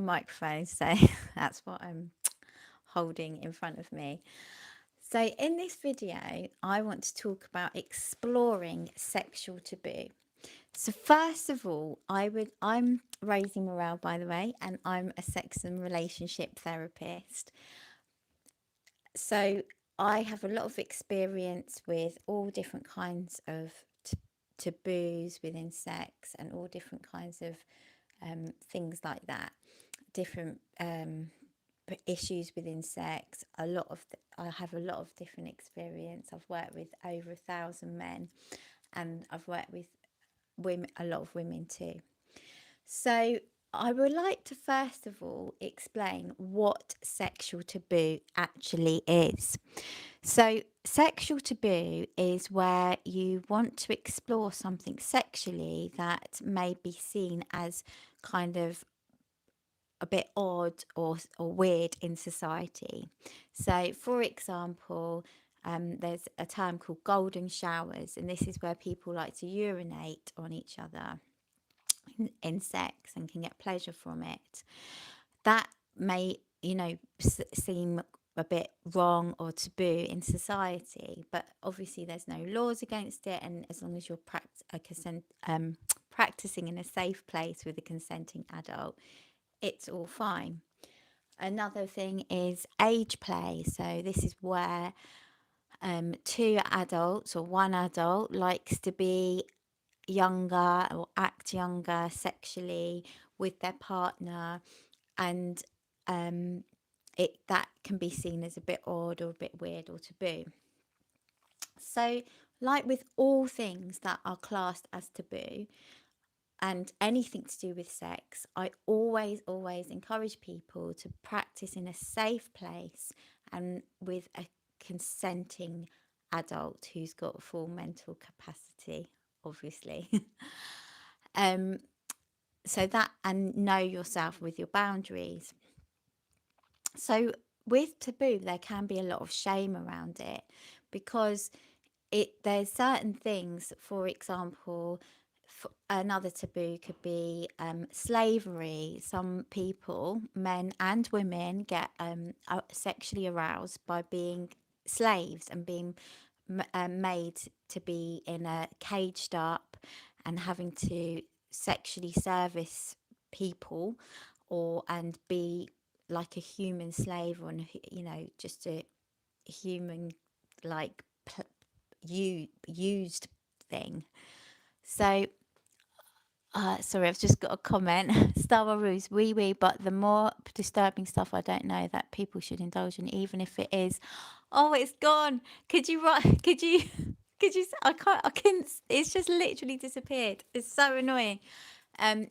microphone, so that's what I'm holding in front of me. So, in this video, I want to talk about exploring sexual taboo. So, first of all, I'm Rosie Morel, by the way, and I'm a sex and relationship therapist. So, I have a lot of experience with all different kinds of taboos within sex and all different kinds of things like that, different issues within sex. I have a lot of different experience. I've worked with over 1,000 men, and I've worked with women, a lot of women too. So I would like to first of all explain what sexual taboo actually is. So, sexual taboo is where you want to explore something sexually that may be seen as kind of a bit odd or weird in society. So, for example, there's a term called golden showers, and this is where people like to urinate on each other in sex and can get pleasure from it. That may, seem a bit wrong or taboo in society, but obviously there's no laws against it, and as long as you're practicing in a safe place with a consenting adult, it's all fine. Another thing is age play. So this is where two adults or one adult likes to be younger or act younger sexually with their partner, and it that can be seen as a bit odd or a bit weird or taboo. So, like with all things that are classed as taboo, and anything to do with sex, I always encourage people to practice in a safe place and with a consenting adult who's got full mental capacity, obviously. um, so that, and know yourself with your boundaries. So with taboo, there can be a lot of shame around it because there's certain things. For example, another taboo could be slavery. Some people, men and women, get sexually aroused by being slaves and being made to be in a caged up and having to sexually service people, or and be like a human slave, or just a human, like used thing. So sorry, I've just got a comment. Star Wars, wee, but the more disturbing stuff I don't know that people should indulge in, even if it is. Oh, it's gone. Could you write? Could you? Could you? I can't. I couldn't. It's just literally disappeared. It's so annoying.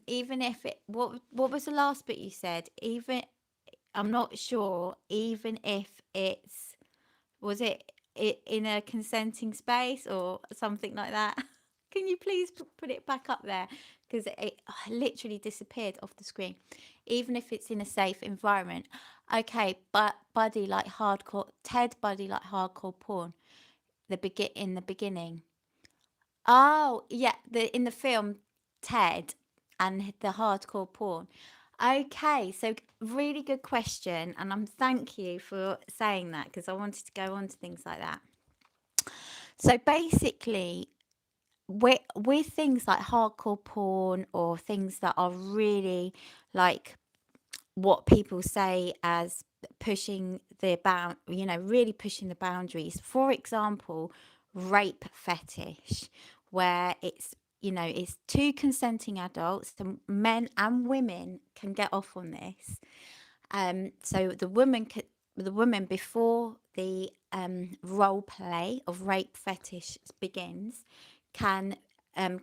Even if it. What was the last bit you said? Even, I'm not sure. Even if it's, was it in a consenting space or something like that? Can you please put it back up there? Because it literally disappeared off the screen. Even if it's in a safe environment. Okay, but buddy like hardcore, Ted buddy like hardcore porn. In the beginning. Oh yeah, in the film Ted and the hardcore porn. Okay, so really good question, and thank you for saying that because I wanted to go on to things like that. So basically, with things like hardcore porn or things that are really like what people say as pushing the really pushing the boundaries. For example, rape fetish, where it's two consenting adults, the men and women can get off on this. So the woman before the role play of rape fetish begins can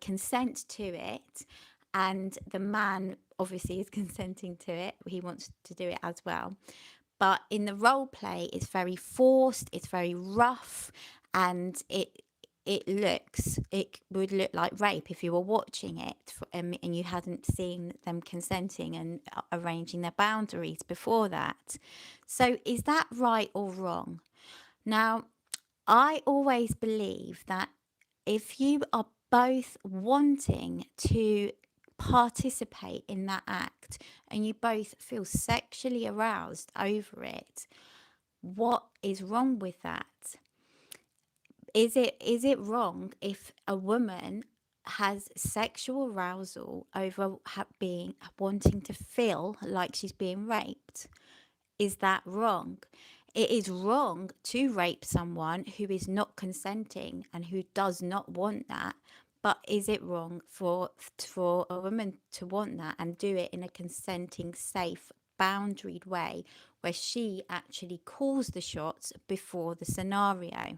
consent to it, and the man obviously is consenting to it. He wants to do it as well. But in the role play, it's very forced, it's very rough, and it would look like rape if you were watching it, and you hadn't seen them consenting and arranging their boundaries before that. So is that right or wrong? Now, I always believe that if you are both wanting to participate in that act and you both feel sexually aroused over it, what is wrong with that? Is it wrong if a woman has sexual arousal over being wanting to feel like she's being raped? Is that wrong? It is wrong to rape someone who is not consenting and who does not want that. But is it wrong for a woman to want that and do it in a consenting, safe, boundaried way where she actually calls the shots before the scenario?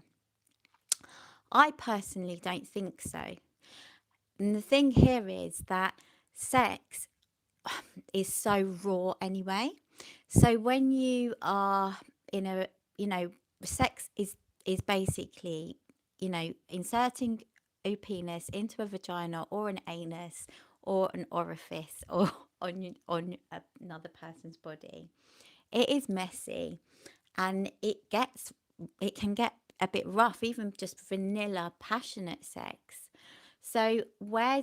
I personally don't think so. And the thing here is that sex is so raw anyway. So when you are in a, you know, sex is basically, inserting a penis into a vagina or an anus or an orifice or on another person's body. It is messy and it can get a bit rough, even just vanilla passionate sex. So where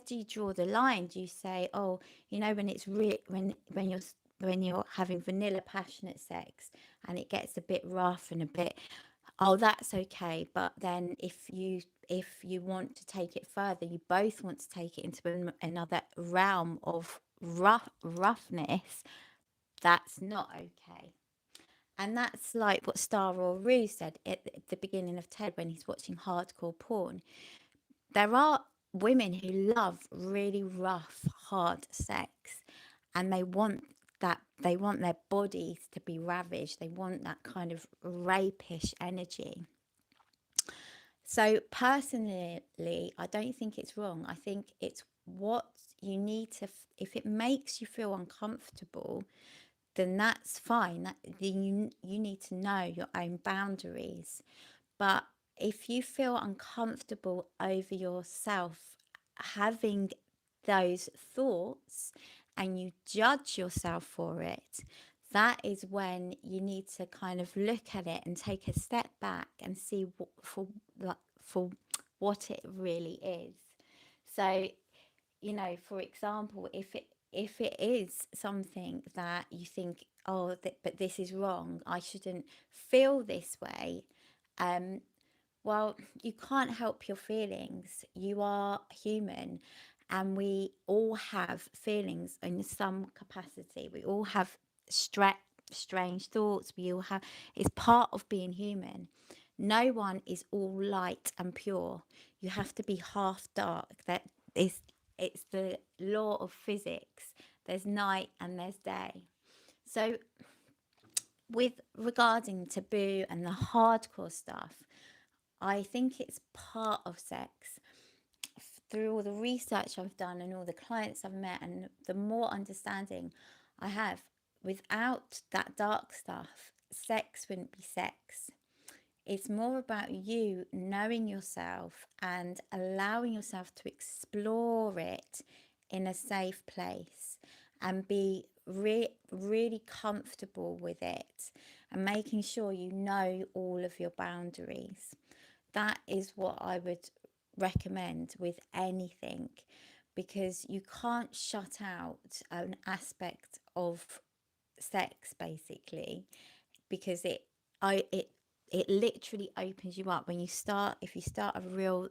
do you draw the line? Do you say, oh, when it's when you're having vanilla passionate sex and it gets a bit rough and a bit, oh, that's okay. But then if you want to take it further, you both want to take it into another realm of roughness, that's not okay. And that's like what Star or Rue said at the beginning of Ted when he's watching hardcore porn. There are women who love really rough, hard sex, and they want their bodies to be ravaged. They want that kind of rapish energy. So personally, I don't think it's wrong. I think it's what you need to. If it makes you feel uncomfortable, then that's fine. You need to know your own boundaries. But if you feel uncomfortable over yourself having those thoughts and you judge yourself for it, that is when you need to kind of look at it and take a step back and see for what it really is. So, for example, if it is something that you think, oh, but this is wrong, I shouldn't feel this way. Well, you can't help your feelings. You are human, and we all have feelings in some capacity. We all have strange thoughts. We all have, it's part of being human. No one is all light and pure. You have to be half dark. That is, it's the law of physics. There's night and there's day. So, with regarding taboo and the hardcore stuff, I think it's part of sex. Through all the research I've done and all the clients I've met, and the more understanding I have, without that dark stuff, sex wouldn't be sex. It's more about you knowing yourself and allowing yourself to explore it in a safe place and be really comfortable with it and making sure you know all of your boundaries. That is what I would recommend with anything, because you can't shut out an aspect of sex basically, because I it literally opens you up when you start. If you start a real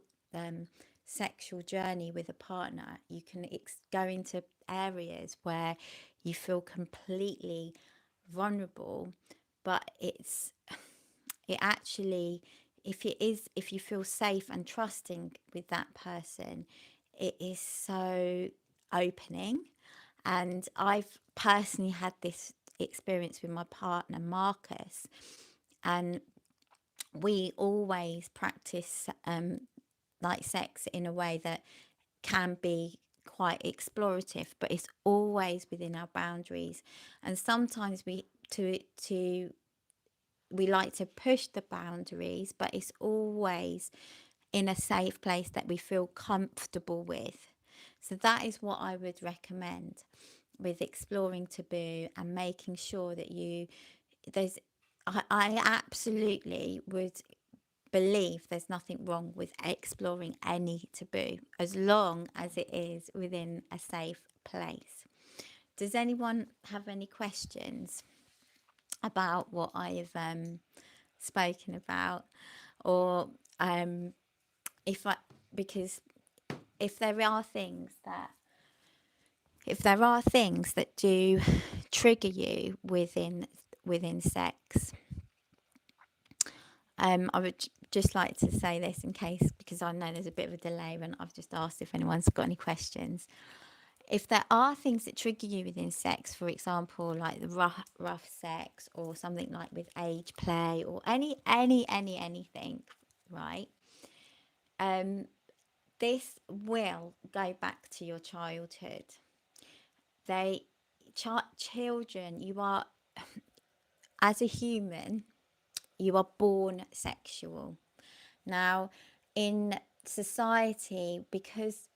sexual journey with a partner, you can go into areas where you feel completely vulnerable, but it actually, if you feel safe and trusting with that person, it is so opening. And I've personally had this experience with my partner Marcus, and we always practice like sex in a way that can be quite explorative, but it's always within our boundaries. And sometimes we like to push the boundaries, but it's always in a safe place that we feel comfortable with. So that is what I would recommend with exploring taboo and making sure that there's I absolutely would believe there's nothing wrong with exploring any taboo as long as it is within a safe place. Does anyone have any questions about what I've spoken about, or um, if I because if there are things that do trigger you within sex, I would just like to say this in case, because I know there's a bit of a delay and I've just asked if anyone's got any questions. If there are things that trigger you within sex, for example, like the rough sex, or something like with age play, or anything, right? Um, this will go back to your childhood. They children, you are, as a human, you are born sexual. Now, in society, because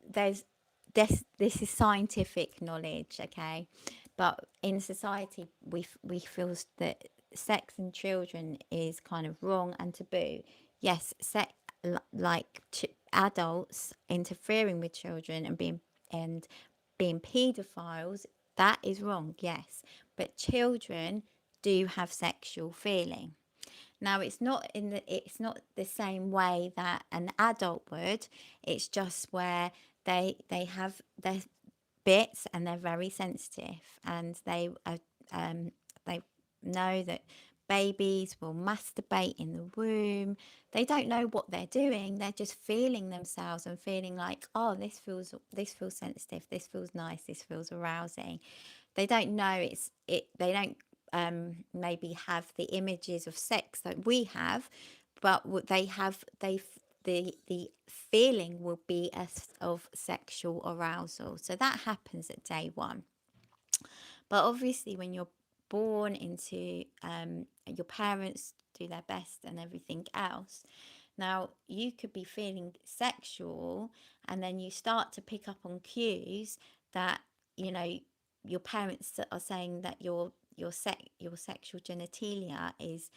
there's this is scientific knowledge, okay, but in society we feel that sex and children is kind of wrong and taboo. Yes, like adults interfering with children and being pedophiles, that is wrong, yes, but children do have sexual feeling. Now, it's not the same way that an adult would. It's just where they have their bits and they're very sensitive, and um, they know that babies will masturbate in the womb. They don't know what they're doing. They're just feeling themselves and feeling like, oh, this feels sensitive. This feels nice. This feels arousing. They don't know they don't maybe have the images of sex that we have, but what they have, the feeling will be of sexual arousal. So that happens at day one. But obviously, when you're born into your parents do their best and everything else, now you could be feeling sexual, and then you start to pick up on cues that, you know, your parents are saying that your sexual genitalia is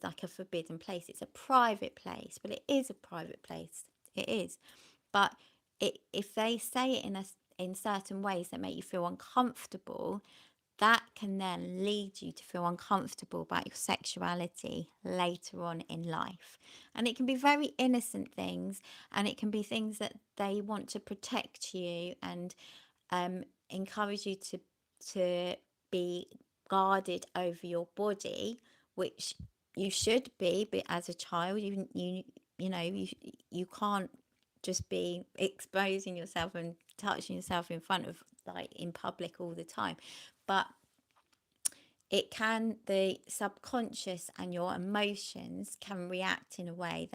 like a forbidden place. It's a private place. Well, it is a private place. It is. But if they say it in certain ways that make you feel uncomfortable, that can then lead you to feel uncomfortable about your sexuality later on in life. And it can be very innocent things, and it can be things that they want to protect you and encourage you to be guarded over your body, which you should be. But as a child, you can't just be exposing yourself and touching yourself in front of, like, in public all the time. But the subconscious and your emotions can react in a way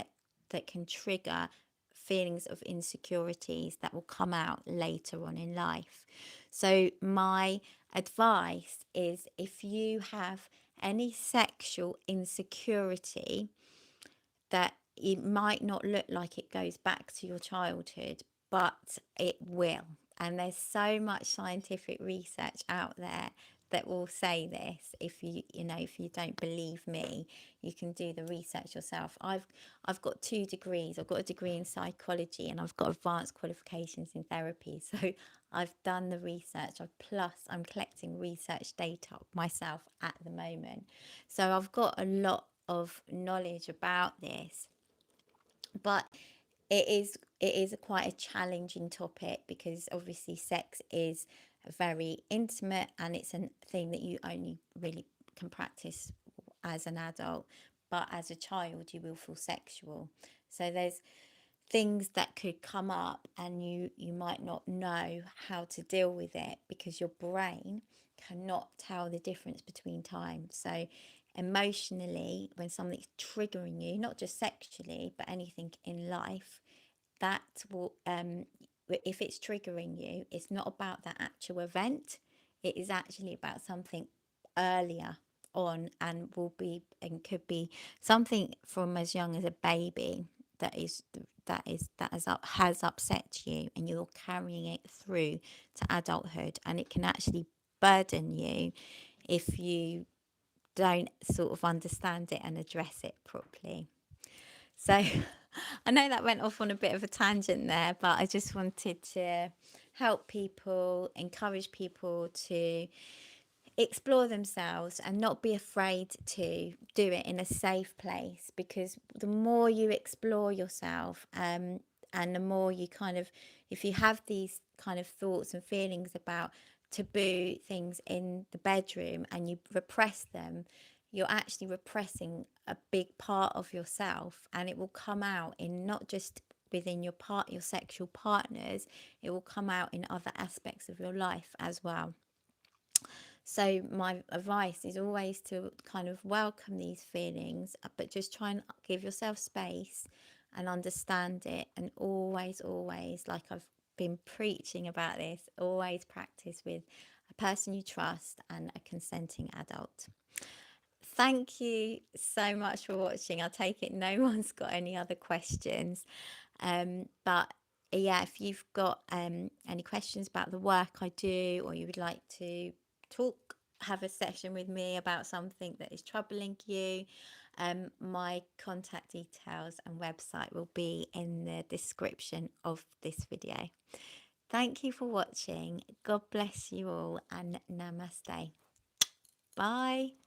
that can trigger feelings of insecurities that will come out later on in life. So my advice is, if you have any sexual insecurity, that it might not look like it goes back to your childhood, but it will. And there's so much scientific research out there that will say this. If you don't believe me, you can do the research yourself. I've got 2 degrees. I've got a degree in psychology, and I've got advanced qualifications in therapy. So I've done the research. Plus I'm collecting research data myself at the moment. So I've got a lot of knowledge about this. But it is quite a challenging topic, because obviously sex is very intimate, and it's a thing that you only really can practice as an adult. But as a child, you will feel sexual. So there's things that could come up, and you might not know how to deal with it, because your brain cannot tell the difference between time. So emotionally, when something's triggering you, not just sexually but anything in life, that will if it's triggering you, it's not about that actual event. It is actually about something earlier on, and could be something from as young as a baby has upset you, and you're carrying it through to adulthood, and it can actually burden you if you don't sort of understand it and address it properly. So I know that went off on a bit of a tangent there, but I just wanted to help people, encourage people to explore themselves and not be afraid to do it in a safe place, because the more you explore yourself, and the more you kind of, if you have these kind of thoughts and feelings about taboo things in the bedroom and you repress them, you're actually repressing a big part of yourself, and it will come out in not just within your sexual partners, it will come out in other aspects of your life as well. So my advice is always to kind of welcome these feelings, but just try and give yourself space and understand it. And always, always, like I've been preaching about this, always practice with a person you trust and a consenting adult. Thank you so much for watching. I take it no one's got any other questions. But yeah, if you've got any questions about the work I do, or you would like to talk, have a session with me about something that is troubling you, my contact details and website will be in the description of this video. Thank you for watching. God bless you all, and namaste. Bye.